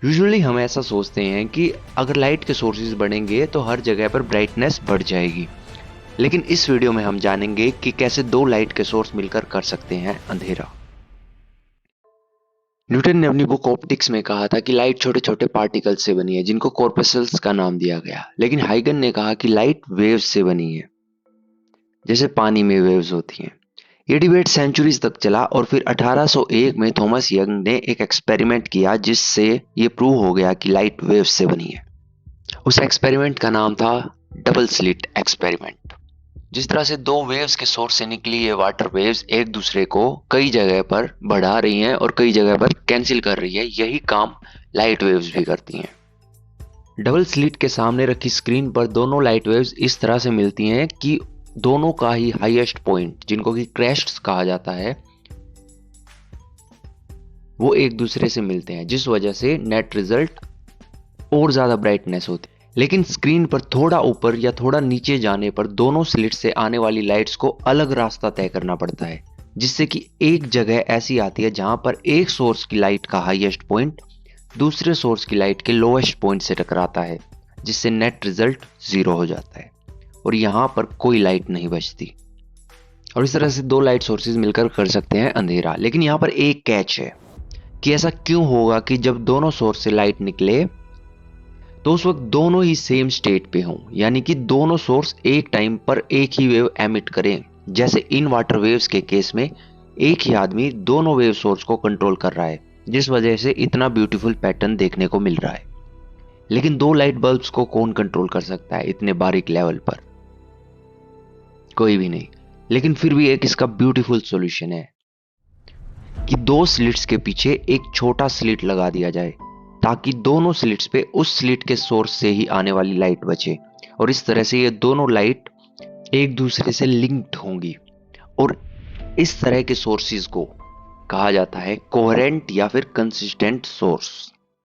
Usually हम ऐसा सोचते हैं कि अगर लाइट के सोर्सेज बढ़ेंगे तो हर जगह पर ब्राइटनेस बढ़ जाएगी, लेकिन इस वीडियो में हम जानेंगे कि कैसे दो लाइट के सोर्स मिलकर कर सकते हैं अंधेरा। न्यूटन ने अपनी बुक ऑप्टिक्स में कहा था कि लाइट छोटे छोटे पार्टिकल्स से बनी है जिनको कॉर्पस्कल्स का नाम दिया गया, लेकिन हाइगन ने कहा कि लाइट वेव्स से बनी है, जैसे पानी में वेव्स होती हैं। ये डिबेट सेंचुरीज तक चला और फिर 1801 में थॉमस यंग ने एक एक्सपेरिमेंट किया जिससे ये प्रूव हो गया कि लाइट वेव्स से बनी है। उस एक्सपेरिमेंट का नाम था डबल स्लिट एक्सपेरिमेंट। जिस तरह से दो वेव्स के सोर्स से निकली ये वाटर वेव्स एक दूसरे को कई जगह पर बढ़ा रही हैं और कई जगह पर कैंसिल कर रही है, यही काम लाइट वेव्स भी करती हैं। डबल स्लिट के सामने रखी स्क्रीन पर दोनों लाइट वेव्स इस तरह से मिलती हैं कि दोनों का ही हाईएस्ट पॉइंट, जिनको कि क्रेस्ट्स कहा जाता है, वो एक दूसरे से मिलते हैं, जिस वजह से नेट रिजल्ट और ज्यादा ब्राइटनेस होती है। लेकिन स्क्रीन पर थोड़ा ऊपर या थोड़ा नीचे जाने पर दोनों स्लिट से आने वाली लाइट्स को अलग रास्ता तय करना पड़ता है, जिससे कि एक जगह ऐसी आती है जहां पर एक सोर्स की लाइट का हाईएस्ट पॉइंट दूसरे सोर्स की लाइट के लोएस्ट पॉइंट से टकराता है, जिससे नेट रिजल्ट 0 हो जाता है और यहां पर कोई लाइट नहीं बचती। और इस तरह से दो लाइट सोर्सेज मिलकर कर सकते हैं अंधेरा। लेकिन यहां पर एक कैच है कि ऐसा क्यों होगा कि जब दोनों सोर्स से लाइट निकले तो उस वक्त दोनों ही सेम स्टेट पे हों, यानी कि दोनों सोर्स एक टाइम पर एक ही वेव एमिट करें। जैसे इन वाटर वेव्स के केस में एक ही आदमी दोनों वेव सोर्स को कंट्रोल कर रहा है, जिस वजह से इतना ब्यूटीफुल पैटर्न देखने को मिल रहा है। लेकिन दो लाइट बल्ब्स को कौन कंट्रोल कर सकता है इतने बारीक लेवल पर? कोई भी नहीं। लेकिन फिर भी एक इसका ब्यूटीफुल सॉल्यूशन है कि दो स्लिट्स के पीछे एक छोटा स्लिट लगा दिया जाए, ताकि दोनों स्लिट्स पे उस स्लिट के सोर्स से ही आने वाली लाइट बचे, और इस तरह से ये दोनों लाइट एक दूसरे से लिंक्ड होंगी। और इस तरह के सोर्सेज को कहा जाता है कोहेरेंट या फिर कंसिस्टेंट सोर्स।